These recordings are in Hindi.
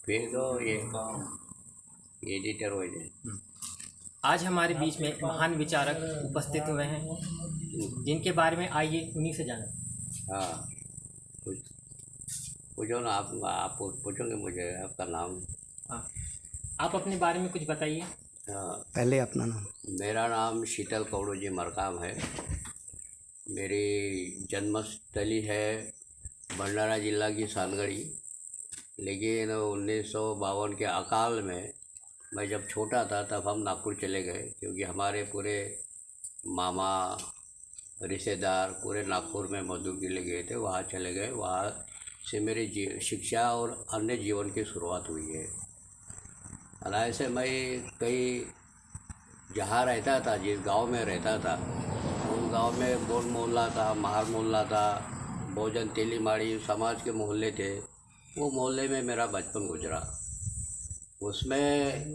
फिर तो ये एडिटर हो जाए। आज हमारे बीच में महान विचारक उपस्थित हुए हैं, जिनके बारे में आइए उन्हीं से जानें। हाँ, कुछ पूछो ना, आप पूछोगे मुझे आपका नाम। हाँ, आप अपने बारे में कुछ बताइए। हाँ, पहले अपना नाम। मेरा नाम शीतल कौड़ू जी मरकाम है। मेरी जन्मस्थली है भंडारा जिला की सालगढ़ी। लेकिन 1952 के अकाल में मैं जब छोटा था तब हम नागपुर चले गए, क्योंकि हमारे पूरे मामा रिश्तेदार पूरे नागपुर में मजदूर के लिए गए थे। वहाँ चले गए, वहाँ से मेरी शिक्षा और अन्य जीवन की शुरुआत हुई है। हालांकि से मैं कई जहाँ रहता था, जिस गांव में रहता था, उस गांव में बोन मोहल्ला था, महार मोहल्ला था, भोजन तेलीमाड़ी समाज के मोहल्ले थे। वो मोहल्ले में मेरा बचपन गुजरा। उसमें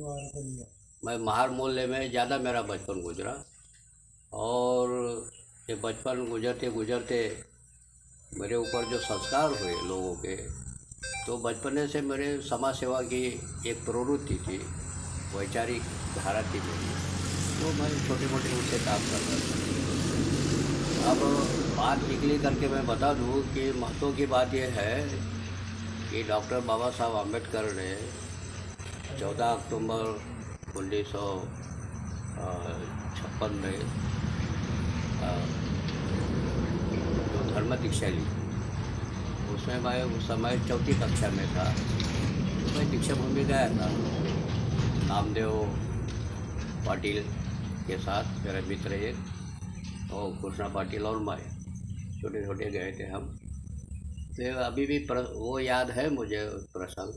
मैं महार मोहल्ले में ज़्यादा मेरा बचपन गुजरा। और ये बचपन गुजरते गुजरते मेरे ऊपर जो संस्कार हुए लोगों के, तो बचपने से मेरे समाज सेवा की एक प्रवृत्ति थी, वैचारिक धारा थी मेरी। तो मैं छोटे मोटे उससे काम करता था। अब बात निकली करके मैं बता दूं कि महत्व की बात यह है कि डॉक्टर बाबा साहब अम्बेडकर ने 14 अक्टूबर 1956 में जो धर्म दीक्षा ली, उसमें मैं उस समय चौथी कक्षा में था। तो मैं दीक्षा भूमि गया था नामदेव पाटिल के साथ, मेरे मित्र एक और कृष्णा पाटिल और मैं, छोटे छोटे गए थे हम। तो अभी भी वो याद है मुझे प्रसंग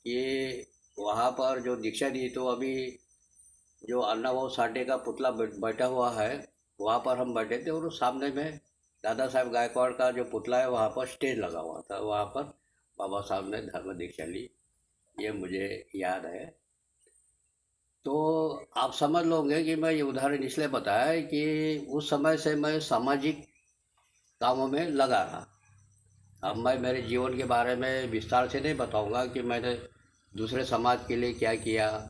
कि वहाँ पर जो दीक्षा दी, तो अभी जो अन्नाभाऊ साठे का पुतला बैठा हुआ है, वहाँ पर हम बैठे थे। और उस सामने में दादा साहब गायकवाड़ का जो पुतला है, वहाँ पर स्टेज लगा हुआ था। वहाँ पर बाबा साहब ने धर्म दीक्षा ली, ये मुझे याद है। तो आप समझ लोगे कि मैं ये उदाहरण इसलिए बताया कि उस समय से मैं सामाजिक कामों में लगा रहा। अब मैं मेरे जीवन के बारे में विस्तार से नहीं बताऊंगा कि मैंने दूसरे समाज के लिए क्या किया,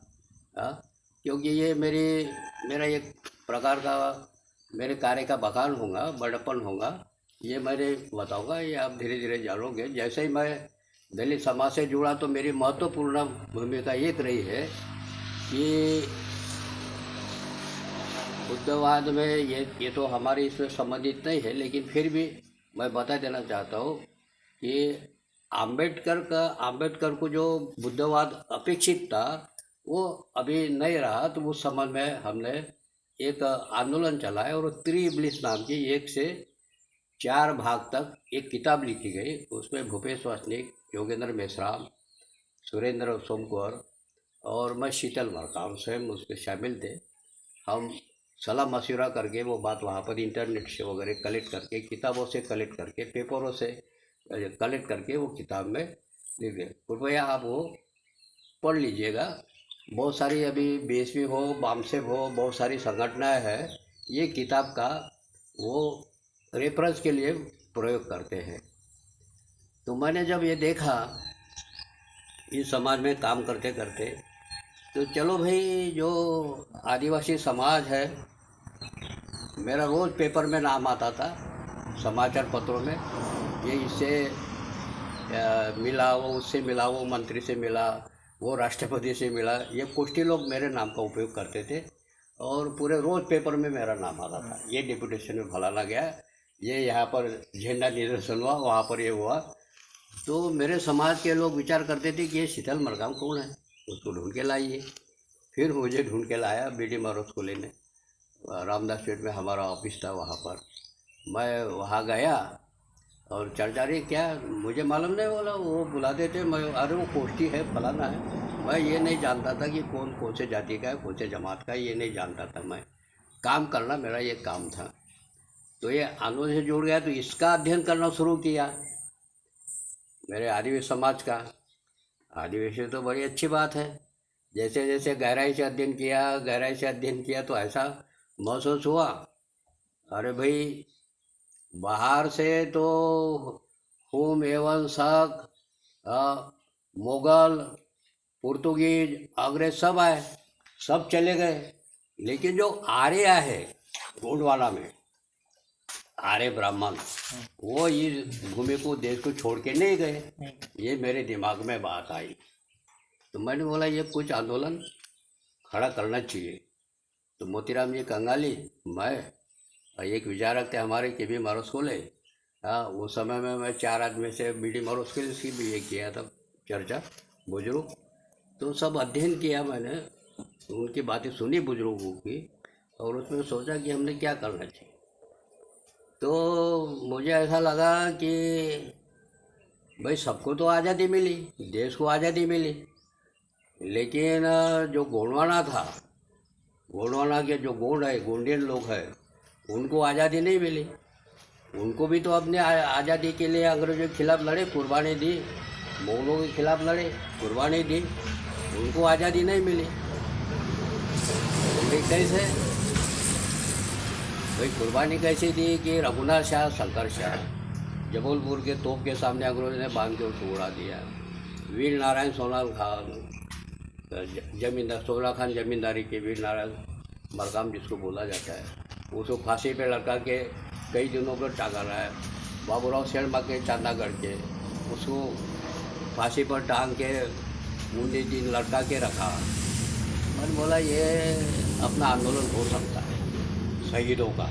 हाँ, क्योंकि ये मेरा एक प्रकार का मेरे कार्य का बखान होगा, बड़प्पन होगा। ये मैंने बताऊंगा, ये आप धीरे धीरे जानोगे। जैसे ही मैं दलित समाज से जुड़ा, तो मेरी महत्वपूर्ण भूमिका एक रही है कि बुद्धवाद में ये तो हमारे इसमें संबंधित नहीं है, लेकिन फिर भी मैं बता देना चाहता हूँ कि आम्बेडकर को जो बुद्धवाद अपेक्षित था, वो अभी नहीं रहा। तो उस समय में हमने एक आंदोलन चलाया और त्रिइबलिस नाम की 1 से 4 भाग तक एक किताब लिखी गई। उसमें भूपेश वासनिक, योगेंद्र मेश्राम, सुरेंद्र सोमकुंवर और मैं शीतल मरकाम स्वयं उसमें शामिल थे। हम सलाह मशवरा करके वो बात वहाँ पर इंटरनेट से वगैरह कलेक्ट करके, किताबों से कलेक्ट करके, पेपरों से कलेक्ट करके वो किताब में लिख गए। कृपया आप वो पढ़ लीजिएगा। बहुत सारी अभी बीएसपी हो, बामसेफ हो, बहुत सारी संगठनाएं हैं, ये किताब का वो रेफरेंस के लिए प्रयोग करते हैं। तो मैंने जब ये देखा इस समाज में काम करते करते, तो चलो भाई, जो आदिवासी समाज है, मेरा रोज़ पेपर में नाम आता था, समाचार पत्रों में। ये इससे मिला, वो उससे मिला, वो मंत्री से मिला, वो राष्ट्रपति से मिला, ये कुछ लोग मेरे नाम का उपयोग करते थे। और पूरे रोज़ पेपर में मेरा नाम आता था, ये डिप्यूटेशन में फलाना गया, ये यहाँ पर झंडा निदर्शन हुआ, वहाँ पर ये हुआ। तो मेरे समाज के लोग विचार करते थे कि ये शीतल मरकाम कौन है, उसको ढूंढ के लाइए। फिर मुझे ढूंढ के लाया बीडी मारोस को लेने, रामदास स्ट्रीट में हमारा ऑफिस था। वहाँ पर मैं वहाँ गया और चर्चा रही, क्या मुझे मालूम नहीं, बोला वो बुलाते थे। मैं, अरे वो कोष्टी है, फलाना है। मैं ये नहीं जानता था कि कौन से जाति का है, कौन से जमात का है, ये नहीं जानता था मैं। काम करना मेरा ये काम था। तो ये आंदोलन से जुड़ गया, तो इसका अध्ययन करना शुरू किया, मेरे आदिवासी समाज का। आदिवासी तो बड़ी अच्छी बात है। जैसे जैसे गहराई से अध्ययन किया तो ऐसा महसूस हुआ, अरे भाई, बाहर से तो होम एवं शक, मुगल, पुर्तगीज, अंग्रेज सब आए, सब चले गए, लेकिन जो आर्य है गोंडवाना में, आर्य ब्राह्मण, वो इस भूमि को, देश को छोड़ के नहीं गए। ये मेरे दिमाग में बात आई, तो मैंने बोला ये कुछ आंदोलन खड़ा करना चाहिए। तो मोतीराम जी कंगाली, मैं और एक विचारक थे हमारे के बी मारोस्कोले, हाँ, उस समय में मैं 4 आदमी से बीडी मारोस्कोले की भी ये किया था चर्चा, बुजुर्ग, तो सब अध्ययन किया मैंने, उनकी बातें सुनी बुजुर्गों की, और उसमें सोचा कि हमने क्या करना चाहिए। तो मुझे ऐसा लगा कि भाई सबको तो आज़ादी मिली, देश को आज़ादी मिली, लेकिन जो गोंडवाना था, गोंडवाना के जो गोंड है, गोंडियन लोग हैं, उनको आज़ादी नहीं मिली। उनको भी तो अपने आज़ादी के लिए अंग्रेजों के खिलाफ लड़े, कुर्बानी दी, मुगलों के खिलाफ लड़े, कुर्बानी दी, उनको आज़ादी नहीं मिली। तो कैसे भाई कुर्बानी कैसे दी कि रघुनाथ शाह, शंकर शाह, जबलपुर के तोप के सामने अंग्रेजों ने बांध के उसको उड़ा दिया। वीर नारायण सोनाल खान, जमींदार सोना खान, जमींदारी के वीर नारायण मरकाम जिसको बोला जाता है, उसको फांसी पे लटका के कई दिनों पर टांगा रहा है। बाबूराव शर्मा के चांदागढ़ के, उसको फांसी पर टांग के 19 दिन लटका के रखा। मैंने बोला ये अपना आंदोलन हो सकता है शहीदों का,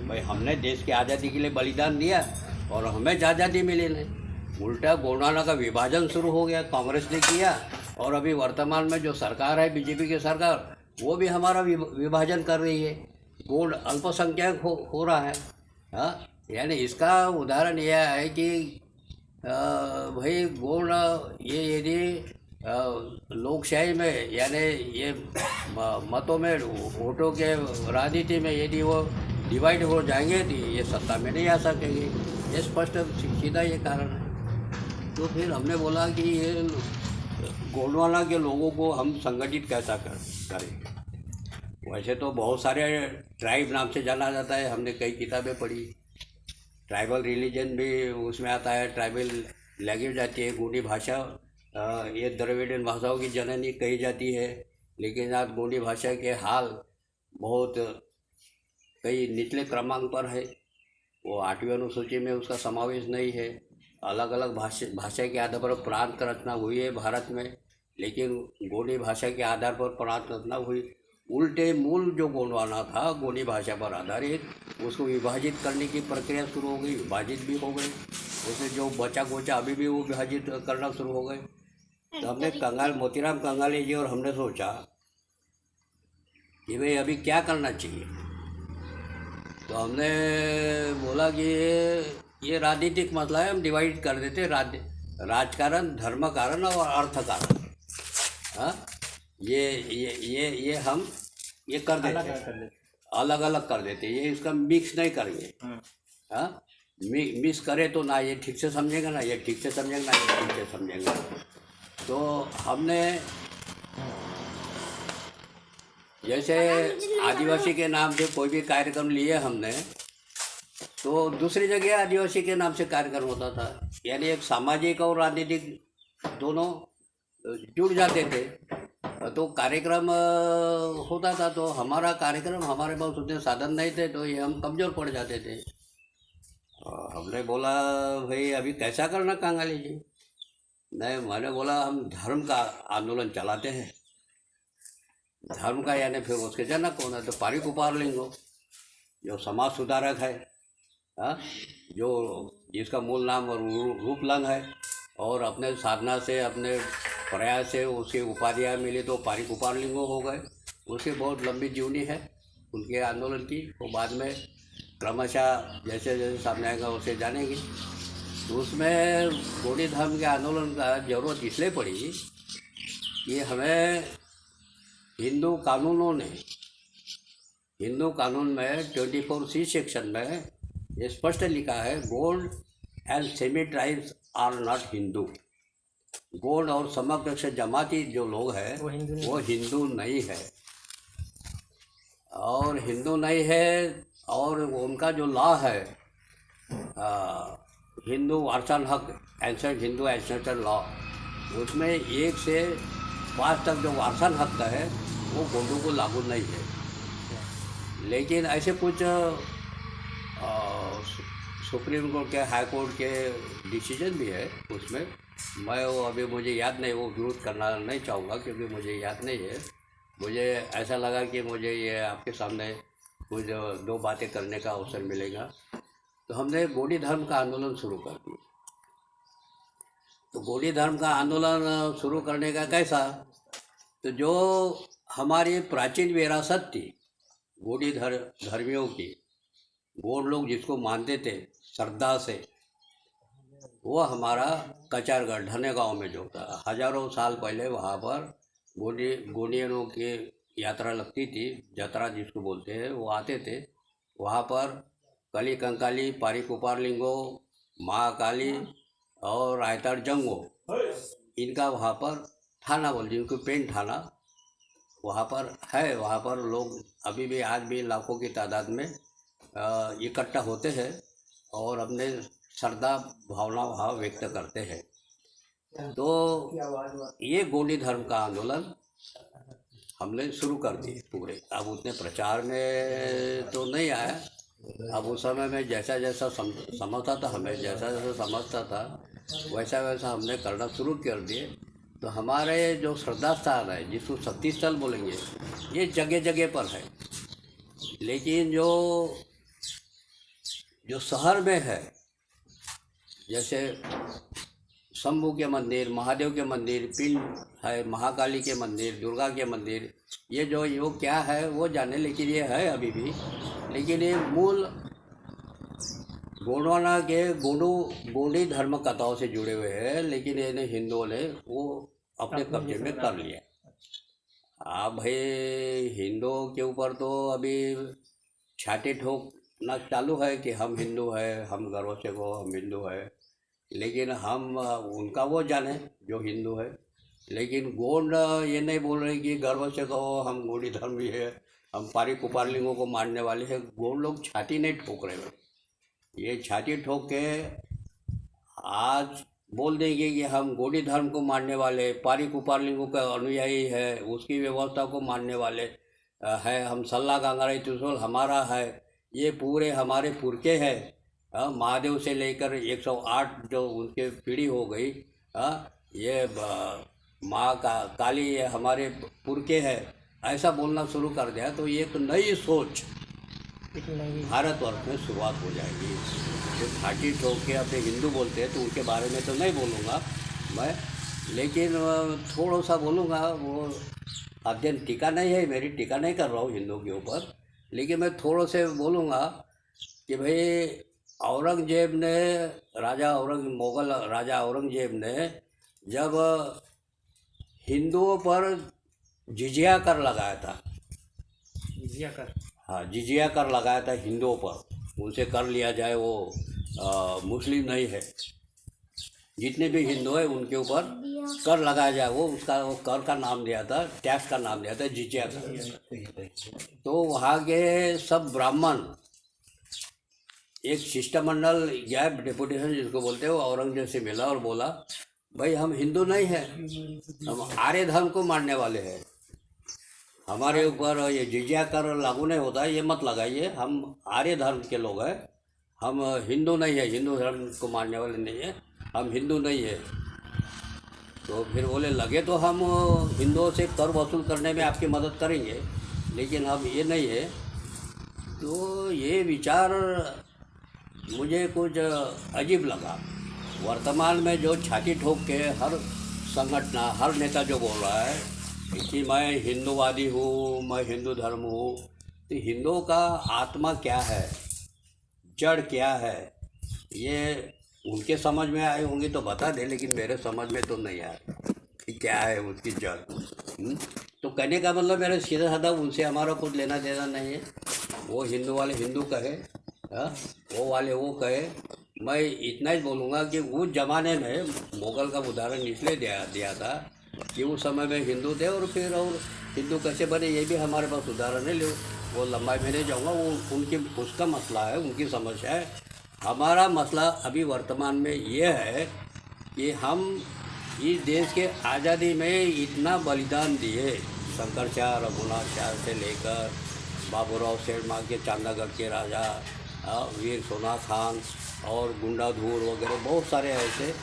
भाई हमने देश की आज़ादी के लिए बलिदान दिया और हमें आज़ादी मिली नहीं। उल्टा गोंडवाना का विभाजन शुरू हो गया, कांग्रेस ने किया, और अभी वर्तमान में जो सरकार है बीजेपी की सरकार, वो भी हमारा विभाजन कर रही है, गोंड अल्पसंख्यक हो रहा है। हाँ, यानी इसका उदाहरण यह है कि भाई गोंड ये यदि लोकशाही में, यानी ये मतों में, वोटों के राजनीति में यदि वो डिवाइड हो जाएंगे तो ये सत्ता में नहीं आ सकेंगे। ये स्पष्ट सीधा ये कारण है। तो फिर हमने बोला कि ये गोंडवाना के लोगों को हम संगठित कैसा करें। वैसे तो बहुत सारे ट्राइब नाम से जाना जाता है, हमने कई किताबें पढ़ी, ट्राइबल रिलीजन भी उसमें आता है, ट्राइबल लैंग्वेज आती है, गोंडी भाषा, ये द्रविडियन भाषाओं की जननी कही जाती है, लेकिन आज गोंडी भाषा के हाल बहुत कई निचले क्रमांक पर है, वो 8वीं अनुसूची में उसका समावेश नहीं है। अलग अलग भाषा के आधार पर प्रांत रचना हुई है भारत में, लेकिन गोंडी भाषा के आधार पर प्रांत रचना हुई। उल्टे मूल जो गोंडवाना था गोंडी भाषा पर आधारित, उसको विभाजित करने की प्रक्रिया शुरू हो गई, विभाजित भी हो गई, उसमें जो बचा गोचा अभी भी वो विभाजित करना शुरू हो गए। तो हमने मोतीराम कंगाली जी और हमने सोचा कि भाई अभी क्या करना चाहिए। तो हमने बोला कि ये राजनीतिक मसला है, हम डिवाइड कर देते, राजकारण, धर्म कारण और अर्थ कारण। हाँ, ये हम ये कर देते, अलग अलग कर देते, ये इसका मिक्स नहीं करेंगे। हाँ, मिक्स करे तो ना ये ठीक से समझेगा, ना ये ठीक से समझेगा, ना ये ठीक से समझेगा। तो हमने जैसे आदिवासी के नाम से कोई भी कार्यक्रम लिए हमने, तो दूसरी जगह आदिवासी के नाम से कार्यक्रम होता था, यानी एक सामाजिक और राजनीतिक दोनों जुड़ जाते थे। तो कार्यक्रम होता था, तो हमारा कार्यक्रम, हमारे पास उतने साधन नहीं थे, तो ये हम कमज़ोर पड़ जाते थे। हमने बोला भाई अभी कैसा करना कंगाली जी। नहीं, मैंने बोला हम धर्म का आंदोलन चलाते हैं। धर्म का यानी फिर उसके जनक कौन है, तो पारिक उपारलिंगो जो समाज सुधारक है, हाँ, जो जिसका मूल नाम और रूपलंग है, और अपने साधना से, अपने प्रयास से उसकी उपाधियाँ मिली तो पारिक उपारलिंगो हो गए। उसकी बहुत लंबी जीवनी है उनके आंदोलन की, वो बाद में क्रमशः जैसे जैसे सामने आएगा उसे जानेंगे। तो उसमें गोंडी धर्म के आंदोलन का जरूरत इसलिए पड़ी कि हमें हिंदू कानूनों ने, हिंदू कानून में 24C सेक्शन में ये स्पष्ट लिखा है, Gond and semi tribes are not Hindu. Gond और समग्र जमाती जो लोग हैं वो हिंदू नहीं है, और हिंदू नहीं है, और उनका जो लॉ है हिंदू वारसन हक, एंसेंट हिंदू एंसेंटर लॉ, उसमें 1 से 5 तक जो वारसन हक है वो गोंडों को लागू नहीं है। लेकिन ऐसे कुछ सुप्रीम कोर्ट के, हाई कोर्ट के डिसीजन भी है उसमें। मैं वो अभी मुझे याद नहीं, वो विरोध करना नहीं चाहूँगा क्योंकि मुझे याद नहीं है। मुझे ऐसा लगा कि मुझे ये आपके सामने कुछ 2 बातें करने का अवसर मिलेगा। तो हमने गोंडी धर्म का आंदोलन शुरू कर दिया। तो गोंडी धर्म का आंदोलन शुरू करने का कैसा, तो जो हमारी प्राचीन विरासत थी गोंडी धर्मियों की, गोंड लोग जिसको मानते थे श्रद्धा से, वो हमारा कचारगढ़ ढने गांव में जो था, हजारों साल पहले वहाँ पर गोंडियनों की यात्रा लगती थी, जतरा जिसको बोलते हैं, वो आते थे वहाँ पर। कली कंकाली, पारी कुपारलिंगो, महाकाली और रायताड़ जंगो, इनका वहाँ पर थाना बोल, जिनको पेंट थाना वहाँ पर है। वहाँ पर लोग अभी भी, आज भी लाखों की तादाद में इकट्ठा होते हैं और अपने श्रद्धा भावना वहाँ व्यक्त करते हैं। तो ये गोंडी धर्म का आंदोलन हमने शुरू कर दिए पूरे। अब उतने प्रचार में तो नहीं आया। अब उस समय में जैसा जैसा समझता था, हमें जैसा जैसा समझता था वैसा वैसा हमने करना शुरू कर दिए। तो हमारे जो श्रद्धा स्थान है, जिसको शक्ति स्थल बोलेंगे, ये जगह जगह पर है। लेकिन जो शहर में है, जैसे शंभू के मंदिर, महादेव के मंदिर, पिंड है, महाकाली के मंदिर, दुर्गा के मंदिर, ये जो क्या है वो जाने, लेकिन ये है अभी भी। लेकिन ये मूल गोंडवाना के गोंडी धर्म कथाओं से जुड़े हुए हैं, लेकिन इन्हें हिंदुओं ने वो अपने कब्जे में कर लिया। हाँ भाई, हिंदुओं के ऊपर तो अभी छाती ठोकना चालू है कि हम हिंदू हैं, हम गर्व से को हम हिंदू हैं। लेकिन हम उनका वो जाने जो हिंदू है। लेकिन गोंड ये नहीं बोल रहे कि गर्व से कहो हम गोंडी धर्मी है, हम पारी कुपारलिंगों को मानने वाले हैं। गोंड लोग छाती नहीं ठोक रहे हैं। ये छाती ठोक के आज बोल देंगे कि हम गोंडी धर्म को मानने वाले, पारी कुपारलिंगों का अनुयायी है, उसकी व्यवस्था को मानने वाले है, हम सल्ला गांगराई त्रिशूल हमारा है, ये पूरे हमारे पुरखे हैं। महादेव से लेकर 108 जो उनके पीढ़ी हो गई, ये माँ काली ये हमारे पुरखे है, ऐसा बोलना शुरू कर दिया तो ये एक नई सोच भारतवर्ष में शुरुआत हो जाएगी। जो छाती ठोक के अपने हिंदू बोलते हैं तो उनके बारे में तो नहीं बोलूँगा मैं, लेकिन थोड़ा सा बोलूँगा। वो अध्ययन टीका नहीं है मेरी, टीका नहीं कर रहा हूँ हिंदुओं के ऊपर, लेकिन मैं थोड़ा से बोलूँगा कि भाई औरंगजेब ने, मुग़ल राजा औरंगजेब ने जब हिंदुओं पर जिजिया कर लगाया था, जिजिया कर, हाँ जिजिया कर लगाया था हिंदुओं पर, उनसे कर लिया जाए, वो मुस्लिम नहीं है, जितने भी हिंदू हैं उनके ऊपर कर लगाया जाए, वो कर का नाम दिया था, टैक्स का नाम दिया था जिजिया कर। तो वहाँ के सब ब्राह्मण एक शिष्टमंडल या डेपुटेशन जिसको बोलते हैं, वो औरंगजेब से मिला और बोला भाई हम हिंदू नहीं हैं, हम आर्य धर्म को मानने वाले हैं, हमारे ऊपर ये जिजिया कर लागू नहीं होता है, ये मत लगाइए, हम आर्य धर्म के लोग हैं, हम हिंदू नहीं है, हिंदू धर्म को मानने वाले नहीं है, हम हिंदू नहीं है। तो फिर बोले लगे तो हम हिंदुओं से कर वसूल करने में आपकी मदद करेंगे, लेकिन हम ये नहीं है। तो ये विचार मुझे कुछ अजीब लगा। वर्तमान में जो छाती ठोक के हर संगठन, हर नेता जो बोल रहा है कि मैं हिंदूवादी हूँ, मैं हिंदू धर्म हूँ, तो हिंदुओं का आत्मा क्या है, जड़ क्या है, ये उनके समझ में आए होंगे तो बता दे, लेकिन मेरे समझ में तो नहीं आया कि क्या है उसकी जड़। तो कहने का मतलब मेरे सीधा साधा उनसे हमारा कुछ लेना देना नहीं है। वो हिंदू वाले हिंदू कहे, वो वाले वो कहे। मैं इतना ही बोलूँगा कि उस ज़माने में मुग़ल का उदाहरण इसलिए दिया था कि उस समय में हिंदू थे, और फिर और हिंदू कैसे बने ये भी हमारे पास उदाहरण है। वो लंबाई में नहीं जाऊँगा, वो उसका मसला है, उनकी समस्या है। हमारा मसला अभी वर्तमान में ये है कि हम इस देश के आज़ादी में इतना बलिदान दिए, शंकरचार्य रघुनाथाचार्य से लेकर बाबूराव सेठ के चांदागढ़ के राजा, वीर सोना खान और गुंडाधूर वगैरह बहुत सारे ऐसे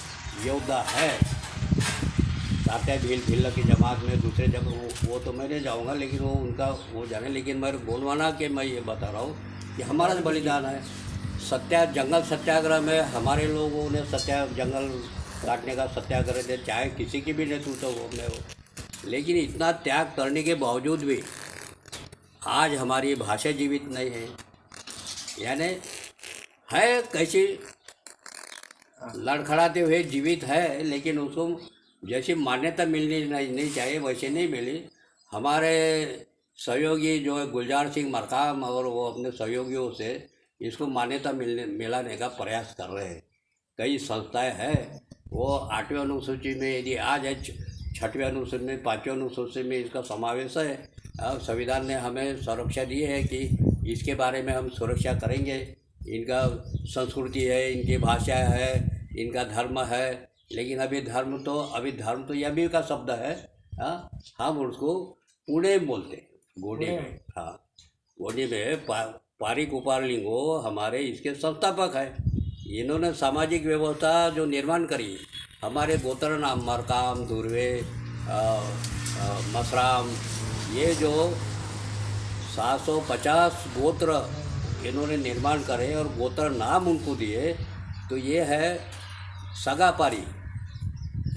योद्धा हैं। तात्या भील की जमात में दूसरे जगह वो तो मैं नहीं जाऊँगा, लेकिन वो उनका वो जाने। लेकिन मैं गोंडवाना के मैं ये बता रहा हूँ कि हमारा बलिदान है। जंगल सत्याग्रह में हमारे लोगों ने जंगल काटने का सत्याग्रह दे, चाहे किसी की भी नेतृत्व में हो। लेकिन इतना त्याग करने के बावजूद भी आज हमारी भाषा जीवित नहीं है। यानी है कैसी लड़खड़ाते हुए जीवित है, लेकिन उसको जैसी मान्यता मिलनी नहीं चाहिए वैसे नहीं मिली। हमारे सहयोगी जो है गुलजार सिंह मरकाम और वो अपने सहयोगियों से इसको मान्यता मिलाने का प्रयास कर रहे हैं। कई संस्थाएं हैं, वो 8वीं अनुसूची में यदि आज है, 6वीं अनुसूची में, 5वीं अनुसूची में इसका समावेश है। और संविधान ने हमें सुरक्षा दी है कि इसके बारे में हम सुरक्षा करेंगे। इनका संस्कृति है, इनकी भाषा है, इनका धर्म है। लेकिन अभी धर्म तो यह भी का शब्द है। हम उसको पुणे बोलते हैं, गोंडी में। हाँ, गोंडी में पारी कुपार लिंगो हमारे इसके संस्थापक हैं। इन्होंने सामाजिक व्यवस्था जो निर्माण करी, हमारे गोत्र नाम मरकाम, धुर्वे, मसराम, ये जो 750 गोत्र इन्होंने निर्माण करे और गोत्र नाम उनको दिए, तो ये है सगा पारी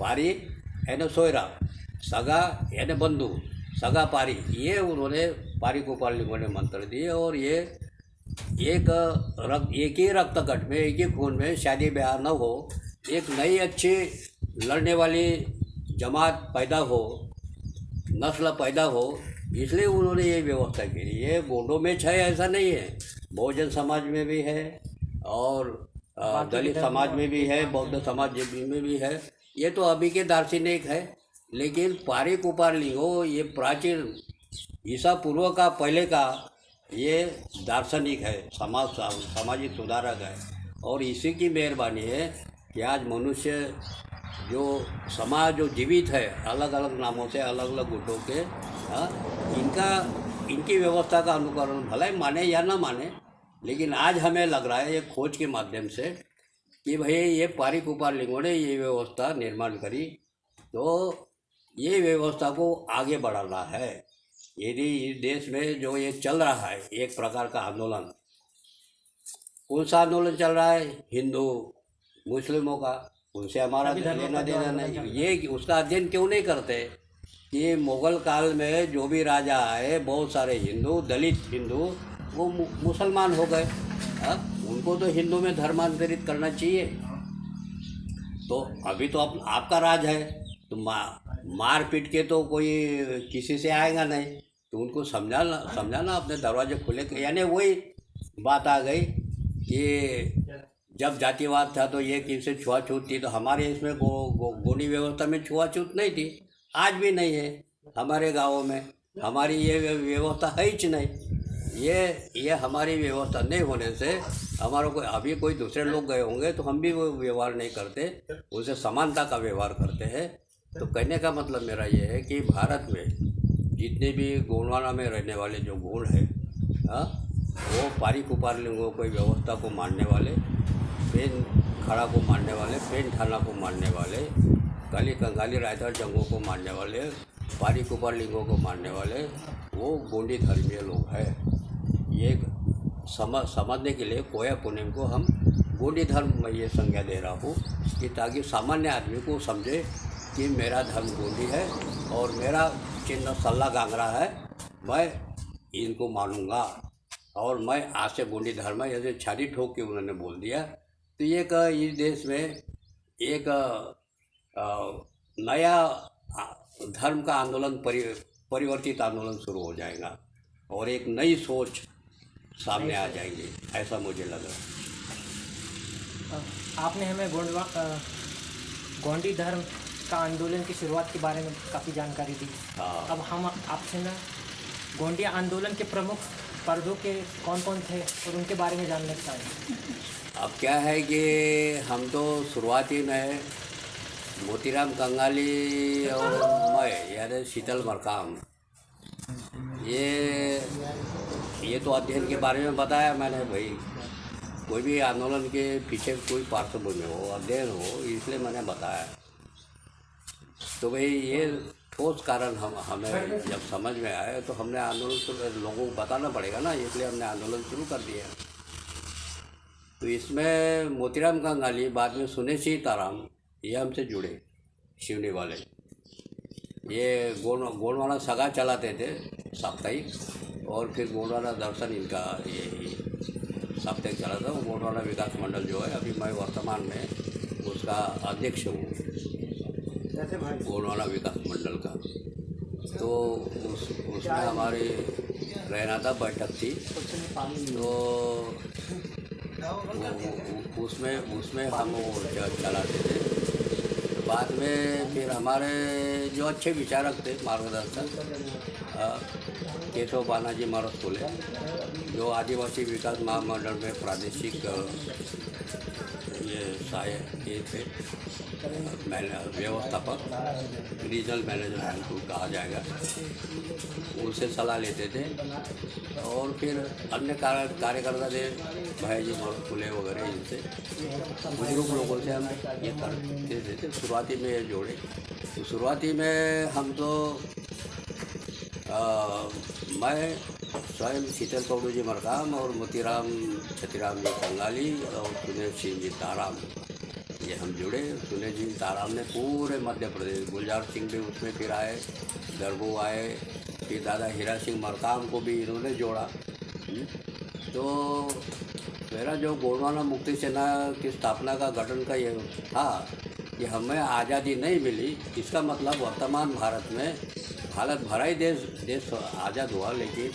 यानी सोयरा, सगा यानी बंधु, सगा पारी, ये उन्होंने पारी गोपाल लिंगों ने मंत्र दिए। और ये एक ही रक्तकट में, एक ही खून में शादी ब्याह न हो, एक नई अच्छी लड़ने वाली जमात पैदा हो, नस्ल पैदा हो, इसलिए उन्होंने ये व्यवस्था की। ये गोंडों में है ऐसा नहीं है, बहुजन समाज में भी है और दलित समाज में भी है, बौद्ध समाज में भी है। ये तो अभी के दार्शनिक है, लेकिन पारी कुपार लिंगो ये प्राचीन ईसा पूर्व का पहले का ये दार्शनिक है, सामाजिक सुधारक है। और इसी की मेहरबानी है कि आज मनुष्य जो समाज जो जीवित है, अलग अलग नामों से, अलग अलग गुटों के, इनकी व्यवस्था का अनुकरण भले माने या ना माने, लेकिन आज हमें लग रहा है ये खोज के माध्यम से कि भाई ये पारी कुपार लिंगों ने ये व्यवस्था निर्माण करी, तो ये व्यवस्था को आगे बढ़ाना है। यदि इस देश में जो ये चल रहा है एक प्रकार का आंदोलन, कौन सा आंदोलन चल रहा है? हिंदू मुस्लिमों का, उनसे हमारा लेना देना नहीं। ये उसका अध्ययन क्यों नहीं करते कि मुग़ल काल में जो भी राजा आए, बहुत सारे हिंदू, दलित हिंदू, वो मुसलमान हो गए। उनको तो हिंदू में धर्मांतरित करना चाहिए। तो अभी तो आपका राज है, तो मार पीट के तो कोई किसी से आएगा नहीं, तो उनको समझाना अपने दरवाजे खुले। यानी वही बात आ गई कि जब जातिवाद था तो ये किसी छुआछूत थी, तो हमारे इसमें गोंडी व्यवस्था में छुआछूत नहीं थी, आज भी नहीं है। हमारे गाँवों में हमारी ये व्यवस्था है ही नहीं। ये हमारी व्यवस्था नहीं होने से हमारा अभी कोई दूसरे लोग गए होंगे तो हम भी वो व्यवहार नहीं करते, उनसे समानता का व्यवहार करते हैं। तो कहने का मतलब मेरा ये है कि भारत में जितने भी गोंडवाना में रहने वाले जो गोंड है, वो पारी कुपार लिंगों को व्यवस्था को मानने वाले, पेन खड़ा को मानने वाले, पेन थाना को मानने वाले, काली कंगाली रायदार जंगों को मानने वाले, पारी कुपार लिंगों को मानने वाले, वो गोंडी धर्मीय लोग हैं। ये समझने के लिए कोया पूर्णिम को हम गोंडी धर्म में ये संज्ञा दे रहा हूँ कि ताकि सामान्य आदमी को समझे कि मेरा धर्म गोंडी है और मेरा चिन्ह सल्ला गांगरा है, मैं इनको मानूंगा और मैं आज से गोंडी धर्म है, जैसे छाती ठोक के उन्होंने बोल दिया। तो ये इस देश में एक नया धर्म का आंदोलन, परिवर्तित आंदोलन शुरू हो जाएगा और एक नई सोच सामने आ जाएंगी, ऐसा मुझे लगा। आपने हमें गोंडी धर्म का आंदोलन की शुरुआत के बारे में काफ़ी जानकारी दी। हाँ। अब हम आपसे ना गोंडी आंदोलन के प्रमुख पर्दों के कौन कौन थे और उनके बारे में जानना चाहेंगे। अब क्या है कि हम तो शुरुआती में मोतीराम कंगाली और मैं यानी शीतल मरकाम, ये तो अध्ययन के बारे में बताया मैंने भाई। कोई भी आंदोलन के पीछे कोई पार्श्वभूमि हो, अध्ययन हो, इसलिए मैंने बताया। तो भाई ये ठोस कारण हमें जब समझ में आए तो हमने आंदोलन तो लोगों को बताना पड़ेगा ना, इसलिए हमने आंदोलन शुरू कर दिया। तो इसमें मोतीराम कंगाली, बाद में सुने सीताराम, ये हमसे जुड़े, शिवनी वाले। ये गोंडवाना सगा चलाते थे साप्ताहिक, और फिर गोंडवाना दर्शन इनका ये साप्ताहिक चला था। वो गोंडवाना विकास मंडल जो है, अभी मैं वर्तमान में उसका अध्यक्ष हूँ, गोंडवाना विकास मंडल का। तो उसमें हमारी रहनाता बैठक थी, तो उसमें हम वो चलाते थे। बाद में फिर हमारे जो अच्छे विचारक थे, मार्गदर्शक, केशव बानाजी मरसपुले, जो आदिवासी विकास महामंडल में प्रादेशिक ये सहायक ये थे, व्यवस्थापक, रीजनल मैनेजर उनको कहा जाएगा, उनसे सलाह लेते थे। और फिर अन्य कार्यकर्ता थे, भाईजी मरसपुले वगैरह, इनसे बुजुर्ग लोगों से हम ये करते थे। शुरुआती में ये जोड़े, तो शुरुआती में हम तो मैं स्वयं शीतल कौड़ू जी मरकाम और मोतीराम छतीराम जी कंगाली और सुनील सिंह जी ताराम, ये हम जुड़े। सुनील जी ताराम ने पूरे मध्य प्रदेश, गुलजार सिंह भी उसमें फिर आए, दरबू आए, फिर दादा हीरा सिंह मरकाम को भी इन्होंने जोड़ा। तो मेरा जो गोंडवाना मुक्ति सेना की स्थापना का गठन का ये था कि हमें आज़ादी नहीं मिली, इसका मतलब वर्तमान भारत में हालत भरा ही देश आज़ाद हुआ, लेकिन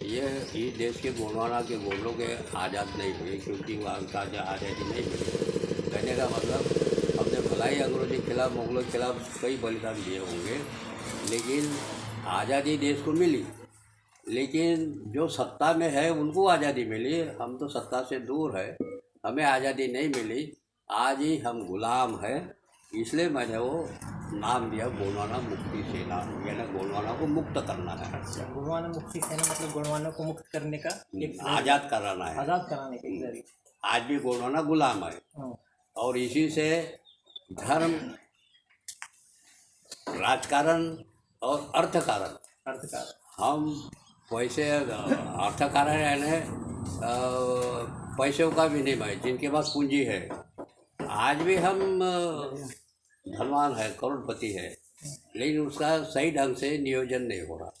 ये इस देश के गोंडवाना के गोंडों के आज़ाद नहीं हुए, क्योंकि वहाँ का आज़ादी नहीं मिली। कहने का मतलब हमने भलाई अंग्रेज़ों के खिलाफ, मुगलों के खिलाफ कई बलिदान दिए होंगे, लेकिन आज़ादी देश को मिली। लेकिन जो सत्ता में है उनको आज़ादी मिली, हम तो सत्ता से दूर है, हमें आज़ादी नहीं मिली। आज ही हम गुलाम हैं, इसलिए मैंने वो नाम दिया गोंडवाना मुक्ति सेना, यानी गोंडवाना को मुक्त करना है। अच्छा, गोंडवाना मुक्ति सेना मतलब गोंडवाना को मुक्त करने का एक आज़ाद कराना है, आज़ाद कराने का जरिए। आज भी गोंडवाना गुलाम है, और इसी से धर्म, राजकारण और अर्थकारण, हम पैसे, अर्थकारण यानी पैसों का विनिमय, जिनके पास पूंजी है। आज भी हम धनवान है, करोड़पति है, लेकिन उसका सही ढंग से नियोजन नहीं हो रहा।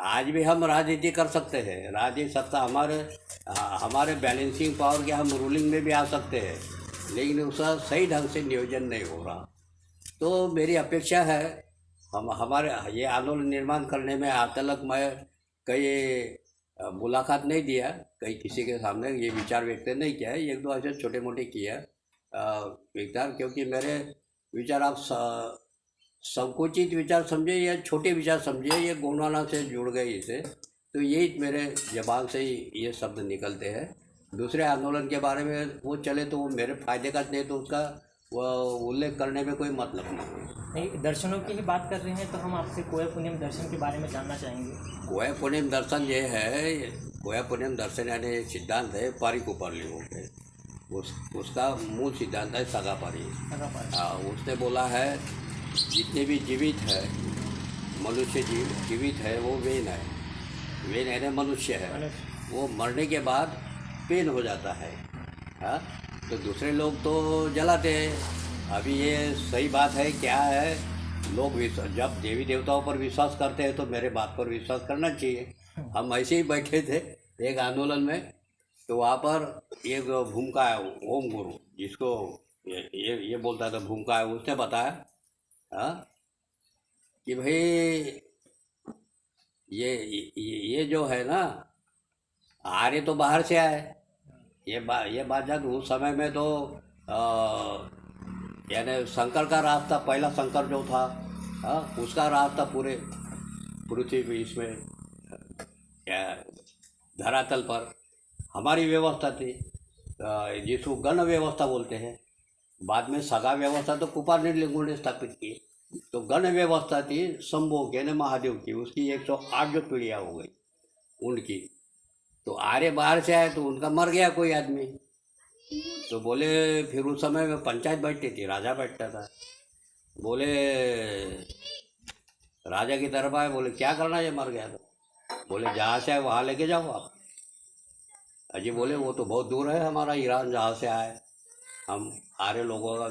आज भी हम राजनीति कर सकते हैं, राजनीतिक सत्ता हमारे बैलेंसिंग पावर के, हम रूलिंग में भी आ सकते हैं, लेकिन उसका सही ढंग से नियोजन नहीं हो रहा। तो मेरी अपेक्षा है, हमारे ये आंदोलन निर्माण करने में आज तक मैं कई मुलाकात नहीं दिया, कई किसी के सामने ये विचार व्यक्त नहीं किया है, एक दो ऐसे छोटे मोटे किया विचार, क्योंकि मेरे विचार आप संकुचित विचार समझे या छोटे विचार समझे, ये गोंडवाना से जुड़ गए इसे, तो यही मेरे जबान से ही ये शब्द निकलते हैं। दूसरे आंदोलन के बारे में वो चले तो वो मेरे फायदे का नहीं, तो उसका वो उल्लेख करने में कोई मतलब नहीं। दर्शनों की ही बात कर रहे हैं, तो हम आपसे कोया पुण्यम दर्शन के बारे में जानना चाहेंगे। कोया पुण्यम दर्शन ये है, कोया पुण्यम दर्शन यानी एक सिद्धांत है पारिक ऊपरली हो गए, उसका मूल सिद्धांत है सगापारी। उसने बोला है जितने भी जीवित है, मनुष्य जीवित है, वो वेन है, वेन यानी मनुष्य है, वो मरने के बाद पेन हो जाता है। हाँ, तो दूसरे लोग तो जलाते हैं। अभी ये सही बात है क्या है, लोग जब देवी देवताओं पर विश्वास करते हैं तो मेरे बात पर विश्वास करना चाहिए। हम ऐसे ही बैठे थे एक आंदोलन में, तो वहाँ पर एक भूमिका है ओम गुरु, जिसको ये बोलता था भूमिका है, उसने बताया हाँ कि भाई ये जो है ना, आर्य तो बाहर से आए, ये बात जब उस समय में तो यानी शंकर का रास्ता, पहला शंकर जो था उसका रास्ता पूरे पृथ्वी इसमें धरातल पर हमारी व्यवस्था थी, जिसको गण व्यवस्था बोलते हैं। बाद में सगा व्यवस्था तो कुपार निर्लिंगों ने स्थापित की। तो गण व्यवस्था थी संभोग यानी महादेव की, उसकी 108 जो पीढ़ियाँ हो गई उनकी। तो आर्य बाहर से आए तो उनका मर गया कोई आदमी, तो बोले फिर उस समय में पंचायत बैठती थी, राजा बैठता था। बोले राजा की तरफ आए, बोले क्या करना ये मर गया तो। बोले जहाँ से आए वहाँ लेके जाओ आप। अजी बोले वो तो बहुत दूर है हमारा ईरान जहाँ से आए, हम आर्य लोगों का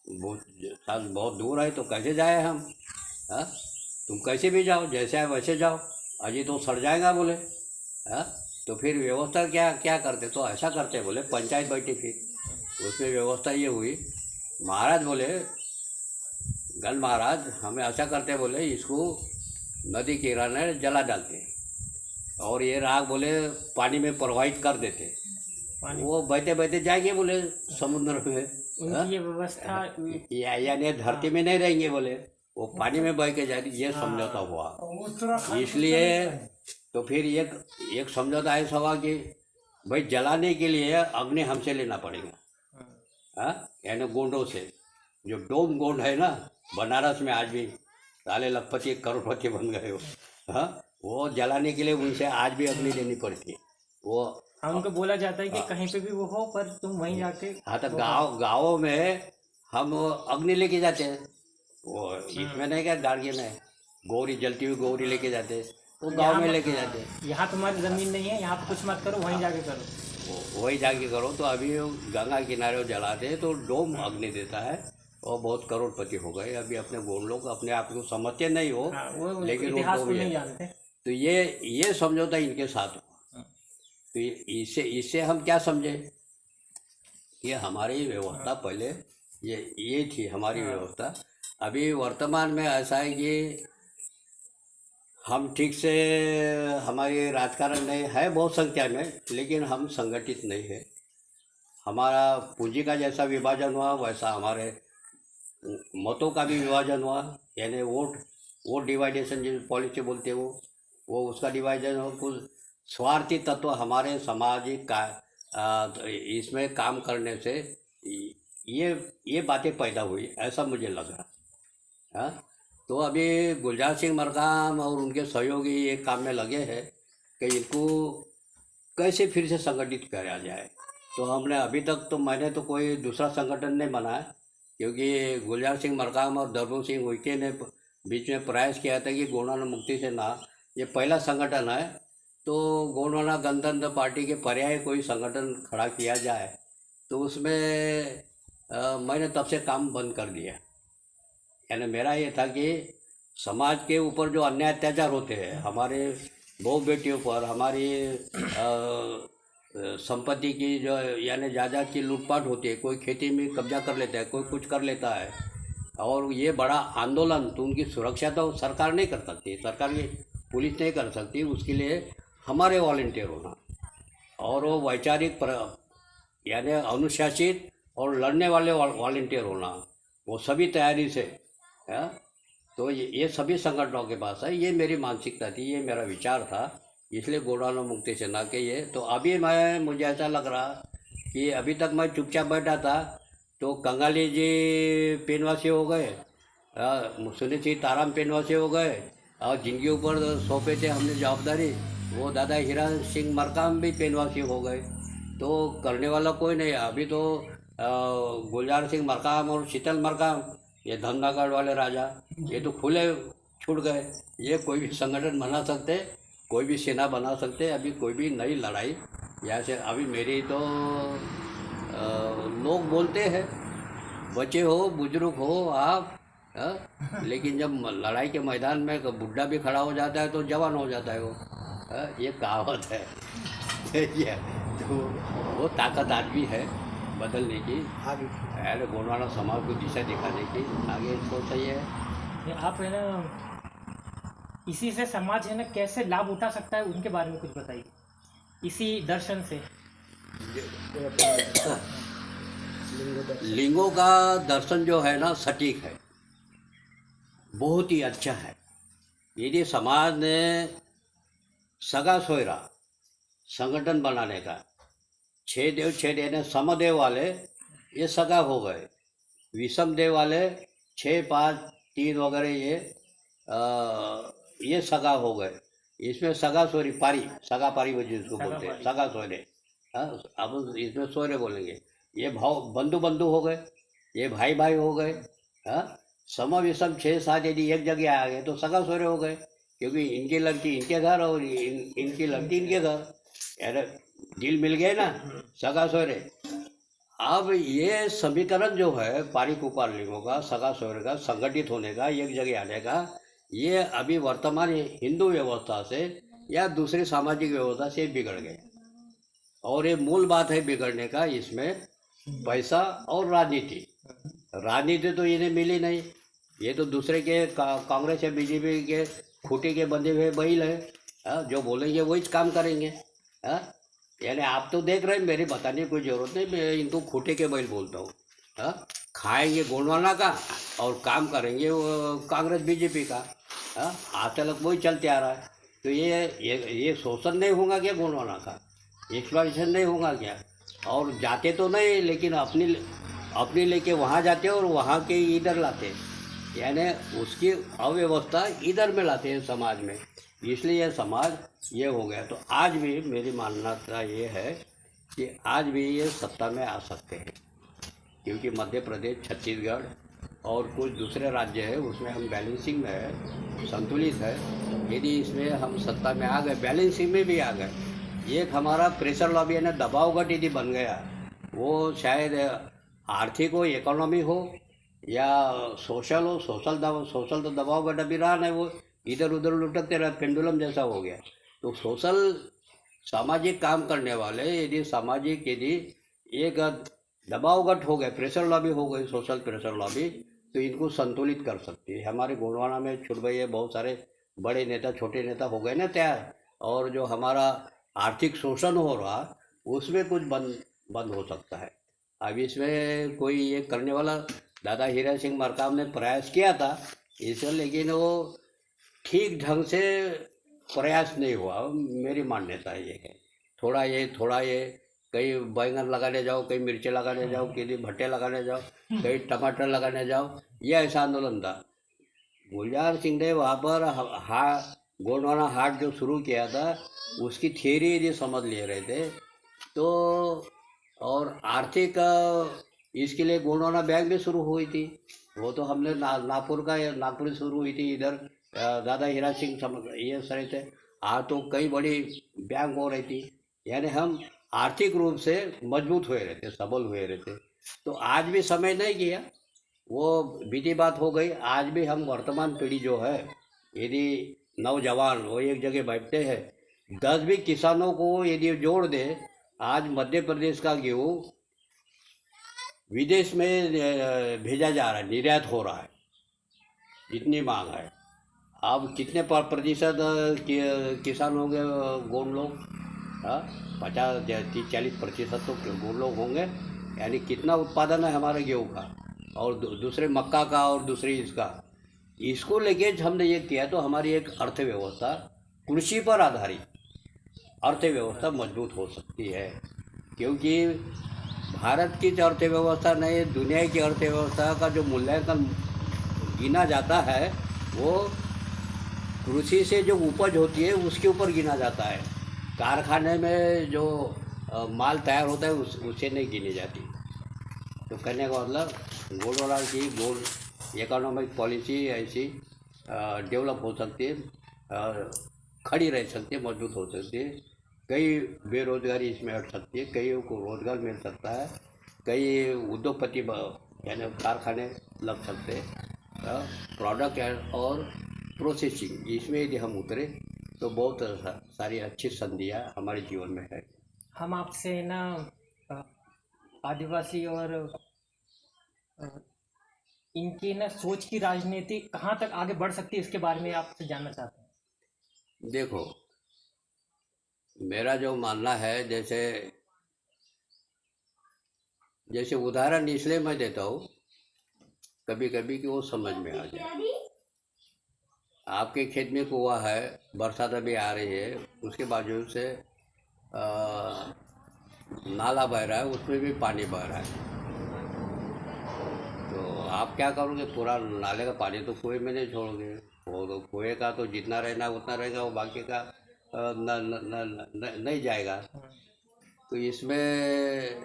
बहुत दूर है, तो कैसे जाए हम। हाँ, तुम कैसे भी जाओ, जैसे आए वैसे जाओ, अजी तो सड़ जाएगा बोले। हाँ, तो फिर व्यवस्था क्या क्या करते, तो ऐसा करते बोले पंचायत बैठी, फिर उसमें व्यवस्था ये हुई। महाराज बोले गण महाराज हमें ऐसा करते बोले, इसको नदी के किनारे जला डालते और ये राग बोले पानी में प्रवाहित कर देते, वो बहते बहते जाएंगे बोले समुद्र में। हाँ? उनकी ये व्यवस्था यानी धरती में नहीं रहेंगे बोले, वो पानी में बह के जाएंगे, ये समझौता हुआ। इसलिए तो फिर एक समझौता ऐसा हुआ कि भाई जलाने के लिए अग्नि हमसे लेना पड़ेगा। हाँ, यानी गोंडों से, जो डोम गोंड है ना बनारस में, आज भी साले लखपति करोड़पति बन गए हो। हाँ, वो जलाने के लिए उनसे आज भी अग्नि लेनी पड़ती है। वो उनको बोला जाता है कि कहीं पे भी वो हो पर तुम वहीं जाके। हाँ, तो गाँवों में हम अग्नि लेके जाते हैं, वो इसमें नहीं क्या गाड़िए में गौरी जलती हुई गौरी लेके जाते हैं, वो गांव में लेके जाते हैं। यहाँ तुम्हारी ज़मीन नहीं है, यहाँ पे कुछ मत करो, वहीं जाके करो, वही जाके करो। तो अभी गंगा किनारे वो जलाते हैं तो डोम अग्नि देता है, और बहुत करोड़पति हो गए। अभी अपने गोंड लोग अपने आप को समझते नहीं हो, लेकिन इतिहास वो को नहीं जानते। तो ये समझौता इनके साथ हुआ। तो इससे हम क्या समझे, ये हमारी व्यवस्था पहले ये थी हमारी व्यवस्था। अभी वर्तमान में ऐसा है कि हम ठीक से, हमारी राजकारण नहीं है बहुत संख्या में, लेकिन हम संगठित नहीं है। हमारा पूंजी का जैसा विभाजन हुआ वैसा हमारे मतों का भी विभाजन हुआ, यानी वोट डिवाइडेशन जिस पॉलिसी बोलते हैं वो उसका डिवाइडेशन हो। कुछ स्वार्थी तत्व हमारे सामाजिक का इसमें काम करने से ये बातें पैदा हुई, ऐसा मुझे लग रहा। हाँ, तो अभी गुलजार सिंह मरकाम और उनके सहयोगी ये काम में लगे हैं कि इनको कैसे फिर से संगठित किया जाए। तो हमने अभी तक तो मैंने तो कोई दूसरा संगठन नहीं बनाया, क्योंकि गुलजार सिंह मरकाम और दरबार सिंह उइके ने बीच में प्रयास किया था कि गोंडवाना मुक्ति सेना ये पहला संगठन है, तो गोंडवाना गणतंत्र पार्टी के पर्याय कोई संगठन खड़ा किया जाए। तो उसमें मैंने तब से काम बंद कर दिया। यानी मेरा ये था कि समाज के ऊपर जो अन्याय अत्याचार होते हैं, हमारे बहू बेटियों पर, हमारी संपत्ति की जो यानी जायदाद की लूटपाट होती है, कोई खेती में कब्जा कर लेता है, कोई कुछ कर लेता है, और ये बड़ा आंदोलन, तो उनकी सुरक्षा तो सरकार नहीं कर सकती, सरकार की पुलिस नहीं कर सकती। उसके लिए हमारे वॉलंटियर होना और वो वैचारिक यानी अनुशासित और लड़ने वाले वॉलंटियर होना, वो सभी तैयारी से है। तो ये सभी संगठनों के पास है। ये मेरी मानसिकता थी, ये मेरा विचार था, इसलिए गोंडवाना मुक्ति सेना के ये। तो अभी मुझे ऐसा लग रहा कि अभी तक मैं चुपचाप बैठा था, तो कंगाली जी पेनवासी हो गए, सुनील ताराम पेनवासी हो गए, और जिनके ऊपर सौंपे थे हमने जवाबदारी, वो दादा हीरा सिंह मरकाम भी पेनवासी हो गए। तो करने वाला कोई नहीं है। अभी तो गुलजार सिंह मरकाम और शीतल मरकाम, ये धमनागढ़ वाले राजा, ये तो खुले छूट गए। ये कोई भी संगठन बना सकते, कोई भी सेना बना सकते। अभी कोई भी नई लड़ाई यहाँ से, अभी मेरी तो लोग बोलते हैं बच्चे हो बुजुर्ग हो आप, लेकिन जब लड़ाई के मैदान में बुढ़ा भी खड़ा हो जाता है तो जवान हो जाता है वो। ये कहावत है। ये तो वो ताकत आदमी है बदलने की, अरे गोंडवाना समाज को दिशा दिखाने की। आगे सोच सही है। आप है ना, इसी से समाज है ना कैसे लाभ उठा सकता है, उनके बारे में कुछ बताइए, इसी दर्शन से। लिंगों का दर्शन जो है ना सटीक है, बहुत ही अच्छा है। यदि समाज ने सगा सोयरा संगठन बनाने का, 6 देव 6 देव समदेव वाले ये सगा हो गए, विषम देव वाले 6, 5, 3 वगैरह ये सगा हो गए। इसमें सगा सोरी पारी, सगा पारी वो जिसको सगा बोलते हैं, पारी। सगा सोरे। हाँ, अब इसमें सोरे बोलेंगे। ये भाव बंधु बंधु हो गए, ये भाई भाई हो गए। हाँ, सम विषम 6, 7 यदि एक जगह आ गए तो सगा सोरे हो गए, क्योंकि इनकी लड़की इनके घर और इनकी लड़की इनके घर, यार डील मिल गए ना, सगा सोरे। अब ये समीकरण जो है पारिक उपालिकों का, सगा सोरे का, संगठित होने का, एक जगह आने का, ये अभी वर्तमान हिंदू व्यवस्था से या दूसरी सामाजिक व्यवस्था से बिगड़ गए। और ये मूल बात है बिगड़ने का इसमें, पैसा और राजनीति। राजनीति तो इन्हें मिली नहीं, ये तो दूसरे के कांग्रेस या बीजेपी के खूटे के बंधे हुए बैल है। हाँ, जो बोलेंगे वही काम करेंगे। हाँ, यानी आप तो देख रहे हैं, मेरी बताने की कोई ज़रूरत नहीं, मैं इनको खूटे के बैल बोलता हूँ। हाँ, खाएंगे गोंडवाना का और काम करेंगे वो कांग्रेस बीजेपी का। हाँ, आज तक वही चलते आ रहा है। तो ये शोषण नहीं होगा क्या गोंडवाना का, एक्सप्लॉइटेशन नहीं होगा क्या? और जाते तो नहीं, लेकिन अपनी लेके वहाँ जाते और वहाँ के इधर लाते, यानी उसकी अव्यवस्था इधर में लाते हैं समाज में, इसलिए यह समाज ये हो गया। तो आज भी मेरी मान्यता ये है कि आज भी ये सत्ता में आ सकते हैं, क्योंकि मध्य प्रदेश, छत्तीसगढ़ और कुछ दूसरे राज्य है उसमें हम बैलेंसिंग में है, संतुलित है। यदि इसमें हम सत्ता में आ गए, बैलेंसिंग में भी आ गए, एक हमारा प्रेशर लॉबी यानी दबावगढ़ यदि बन गया, वो शायद आर्थिक हो, इकोनॉमी हो या सोशल हो, सोशल तो दबावगढ़ अभी रहा नहीं, वो इधर उधर लुटकते रहे, पेंडुलम जैसा हो गया। तो सोशल सामाजिक काम करने वाले यदि एक दबावगढ़ हो गए, प्रेशर लॉबी हो गई, सोशल प्रेशर लॉबी, तो इनको संतुलित कर सकती है। हमारे गोंडवाना में छुट गई है, बहुत सारे बड़े नेता छोटे नेता हो गए ना तैयार, और जो हमारा आर्थिक शोषण हो रहा उसमें कुछ बंद हो सकता है। अब इसमें कोई ये करने वाला, दादा हीरा सिंह मरकाम ने प्रयास किया था इसे, लेकिन वो ठीक ढंग से प्रयास नहीं हुआ। मेरी मान्यता ये है, थोड़ा ये कहीं बैंगन लगाने जाओ, कहीं मिर्ची लगाने जाओ, कहीं भट्टे लगाने जाओ, कहीं टमाटर लगाने जाओ, ये ऐसा आंदोलन था। गुलजार सिंह ने वहाँ पर गोंडवाना हाट जो शुरू किया था, उसकी थियरी यदि समझ ले रहे थे तो, और आर्थिक इसके लिए गोंडवाना बैंक भी शुरू हुई थी। वो तो हमने नागपुर शुरू हुई थी इधर, दादा हीरा सिंह ये सारे थे। तो कई बड़ी बैंक हो रही थी, यानी हम आर्थिक रूप से मजबूत हुए रहते, सबल हुए रहते। तो आज भी समय नहीं गया, वो बीती बात हो गई। आज भी हम वर्तमान पीढ़ी जो है, यदि नौजवान वो एक जगह बैठते हैं, 10 भी किसानों को यदि जोड़ दे, आज मध्य प्रदेश का गेहूँ विदेश में भेजा जा रहा है, निर्यात हो रहा है, इतनी मांग है। अब कितने प्रतिशत किसान होंगे गोंड लोग? हाँ, 50-40% तो गोंड लोग होंगे। यानी कितना उत्पादन है हमारे गेहूँ का, और दूसरे मक्का का, और दूसरी इसको लेके हमने ये किया, तो हमारी एक अर्थव्यवस्था, कृषि पर आधारित अर्थव्यवस्था मजबूत हो सकती है। क्योंकि भारत की जो अर्थव्यवस्था नहीं, दुनिया की अर्थव्यवस्था का जो मूल्यांकन गिना जाता है, वो कृषि से जो उपज होती है उसके ऊपर गिना जाता है। कारखाने में जो माल तैयार होता है उससे नहीं गिनी जाती। तो कहने का मतलब, गोंडवाना की गोल्ड इकोनॉमिक पॉलिसी ऐसी डेवलप हो सकती है, खड़ी रह सकती है, मजबूत हो सकती है। कई बेरोजगारी इसमें हट सकती है, कईयों को रोजगार मिल सकता है, कई उद्योगपति यानी कारखाने लग सकते हैं। प्रोडक्ट और प्रोसेसिंग, इसमें यदि हम उतरे तो बहुत सारी अच्छी संधियाँ हमारे जीवन में है। हम आपसे ना आदिवासी और इनकी ना सोच की राजनीति कहाँ तक आगे बढ़ सकती है, इसके बारे में आपसे जानना चाहते हैं। देखो, मेरा जो मानना है, जैसे उदाहरण इसलिए मैं देता हूँ कभी कभी कि वो समझ में आ जाए। आपके खेत में कुआं है, बरसात अभी आ रही है, उसके बाजू से नाला बह रहा है, उसमें भी पानी बह रहा है। तो आप क्या करोगे, पूरा नाले का पानी तो कुएं में नहीं छोड़ोगे। वो तो कुएं का तो जितना रहना उतना रहेगा, वो बाकी का नहीं जाएगा। तो इसमें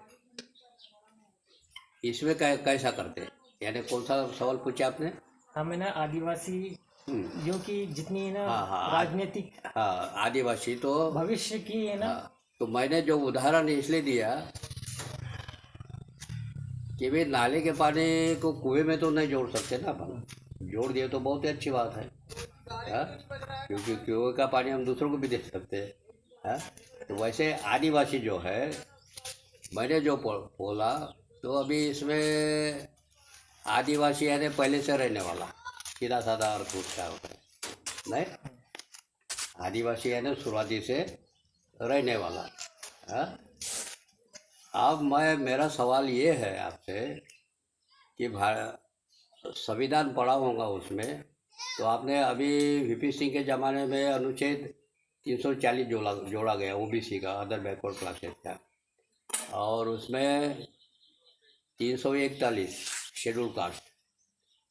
इसमें कैसा करते हैं, यानी कौन सा सवाल पूछा आपने? हमें ना आदिवासी जो कि जितनी ना हाँ हाँ राजनीतिक हाँ, आदिवासी तो भविष्य की है ना। हाँ, तो मैंने जो उदाहरण इसलिए दिया कि भाई नाले के पानी को कुएं में तो नहीं जोड़ सकते ना अपन, जोड़ दिए तो बहुत ही अच्छी बात है। हाँ, क्योंकि कुएं का पानी हम दूसरों को भी दे सकते हैं। हाँ, तो वैसे आदिवासी जो है, मैंने जो बोला, तो अभी इसमें आदिवासी यानी पहले से रहने वाला, सीधा साधा अर्थ उसका होता है नहीं। आदिवासी यानी शुरुआती से रहने वाला। हाँ, अब मेरा सवाल ये है आपसे कि संविधान पढ़ा होगा उसमें, तो आपने अभी वीपी सिंह के ज़माने में अनुच्छेद 340 जोड़ा गया ओबीसी का, अदर बैकवर्ड क्लासेस का, और उसमें 341 शेड्यूल कास्ट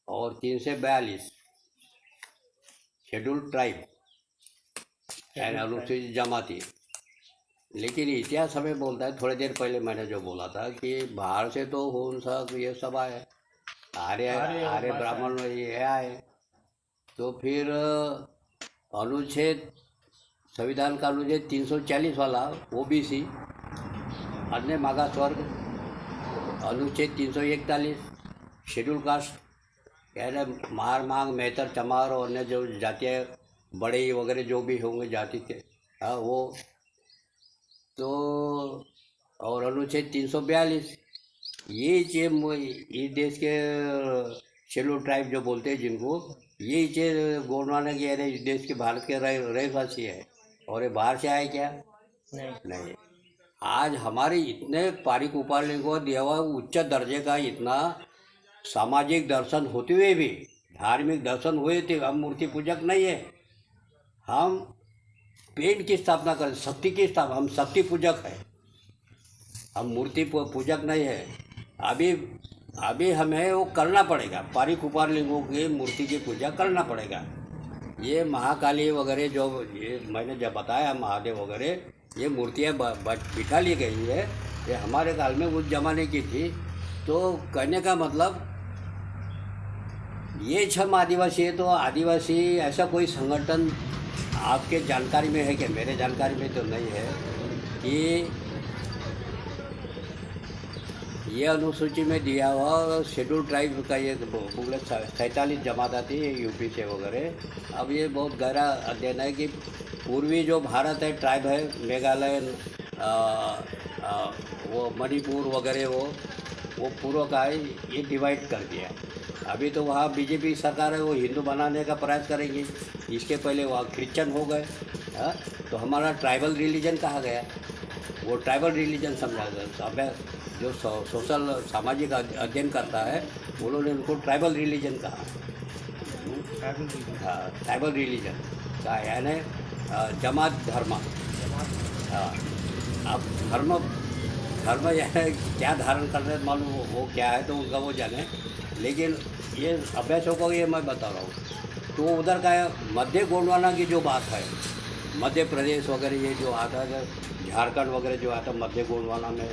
और 342 शेड्यूल ट्राइब यानी अनुसूचित जमाती। लेकिन इतिहास हमें बोलता है, थोड़ी देर पहले मैंने जो बोला था कि बाहर से तो होन सब ये सब आए, आर्य ब्राह्मण ये आए, तो फिर अनुच्छेद संविधान का अनुच्छेद 340 वाला ओबीसी, अन्य मागास वर्ग, अनुच्छेद 341 शेड्यूल कास्ट यानी मार मांग मेहतर चमार और अन्य जो जातियाँ बड़े वगैरह जो भी होंगे जाति के, हाँ वो तो, और अनुच्छेद 342 ये देश के शेड्यूल ट्राइब जो बोलते हैं जिनको, ये गोंडवाना के यानी इस देश के भारत के रहवासी है, और ये बाहर से आए क्या? नहीं। आज हमारे इतने पारिक उपालिक को दिया हुआ उच्च दर्जे का इतना सामाजिक दर्शन होते हुए भी, धार्मिक दर्शन हुए थे, हम मूर्ति पूजक नहीं है, हम पेड़ की स्थापना करें, शक्ति की स्थापना, हम शक्ति पूजक है, हम मूर्ति पूजक नहीं है। अभी हमें वो करना पड़ेगा, पारिक उपालिकों की मूर्ति की पूजा करना पड़ेगा। ये महाकाली वगैरह जो ये मैंने जब बताया, महादेव वगैरह, ये मूर्तियाँ बिठा ली गई है, ये हमारे काल में उस जमाने की थी। तो कहने का मतलब ये छम आदिवासी है, तो आदिवासी ऐसा कोई संगठन आपके जानकारी में है कि? मेरे जानकारी में तो नहीं है कि ये अनुसूची में दिया हुआ शेड्यूल ट्राइब का ये 47 जमात थी यूपी से वगैरह। अब ये बहुत गहरा अध्ययन है कि पूर्वी जो भारत है ट्राइब है, मेघालय वो मणिपुर वगैरह, वो पूर्व का है, ये डिवाइड कर दिया। अभी तो वहाँ बीजेपी सरकार है, वो हिंदू बनाने का प्रयास करेंगी। इसके पहले वहाँ क्रिश्चियन हो गए। हाँ, तो हमारा ट्राइबल रिलीजन कहा गया, वो ट्राइबल रिलीजन समझा गया। अब जो सोशल सामाजिक अध्ययन करता है, उन्होंने उनको ट्राइबल रिलीजन कहा। हाँ, ट्राइबल रिलीजन का यानी जमात धर्म। हाँ, अब धर्म यानी क्या धारण कर रहे मालूम वो क्या है, तो उनका वो जाने। लेकिन ये अभ्यासों को ये मैं बता रहा हूँ। तो उधर का मध्य गोंडवाना की जो बात है, मध्य प्रदेश वगैरह ये जो आता है, झारखंड वगैरह जो आता है मध्य गोंडवाना में,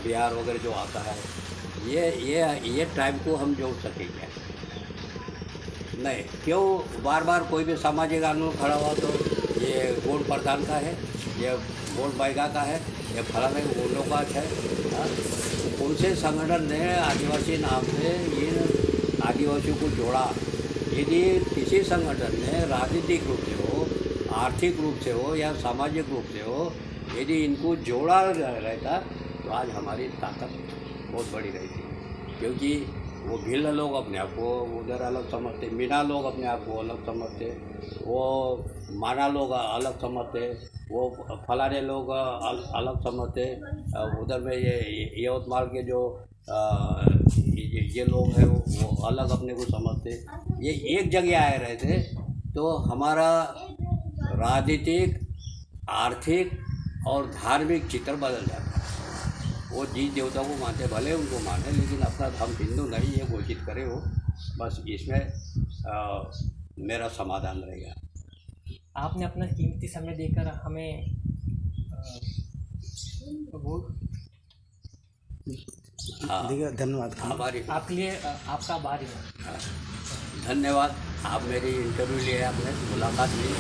बिहार वगैरह जो आता है, ये ट्राइब को हम जोड़ सकेंगे नहीं। क्यों बार बार कोई भी सामाजिक आंदोलन खड़ा हुआ तो ये गोंड प्रधान का है, ये गोंड बैगा का है, ये फलाने गोंडों का है। उनसे संगठन ने आदिवासी नाम से इन आदिवासियों को जोड़ा। यदि किसी संगठन ने राजनीतिक रूप से हो, आर्थिक रूप से हो या सामाजिक रूप से हो, यदि इनको जोड़ा रहता तो आज हमारी ताकत बहुत बड़ी रहती। क्योंकि वो भिल्ल लोग अपने आप को उधर अलग समझते, मीना लोग अपने आप को अलग समझते, वो माना लोग अलग समझते, वो फलाने लोग अलग समझते। उधर में ये यवतमाल के जो ये लोग हैं वो अलग अपने को समझते। ये एक जगह आए रहे थे तो हमारा राजनीतिक, आर्थिक और धार्मिक चित्र बदल जाता है। वो जिस देवता को मानते भले उनको माने, लेकिन अपना हम हिंदू नहीं ये घोषित करे वो, बस इसमें मेरा समाधान रहेगा। आपने अपना कीमती समय देकर हमें वो हाँ, धन्यवाद। हमारी आपके लिए आपका आभारी हूँ। हाँ, धन्यवाद। आप मेरी इंटरव्यू लिए, आपने मुलाकात ली,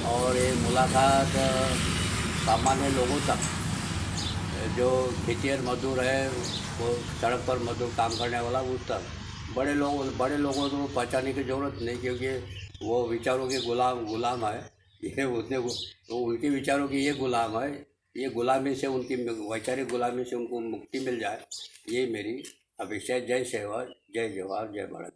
और ये मुलाकात सामान्य लोगों तक, जो खेतिहर मजदूर है, वो सड़क पर मजदूर काम करने वाला, उस तक, बड़े लोगों को पहचानने की ज़रूरत नहीं, क्योंकि वो विचारों के गुलाम है। ये उसने तो उनके विचारों की ये गुलाम है, ये गुलामी से, उनकी वैचारिक गुलामी से उनको मुक्ति मिल जाए, ये मेरी अपेक्षा है। जय सेवा, जय जवाहर, जय भारत।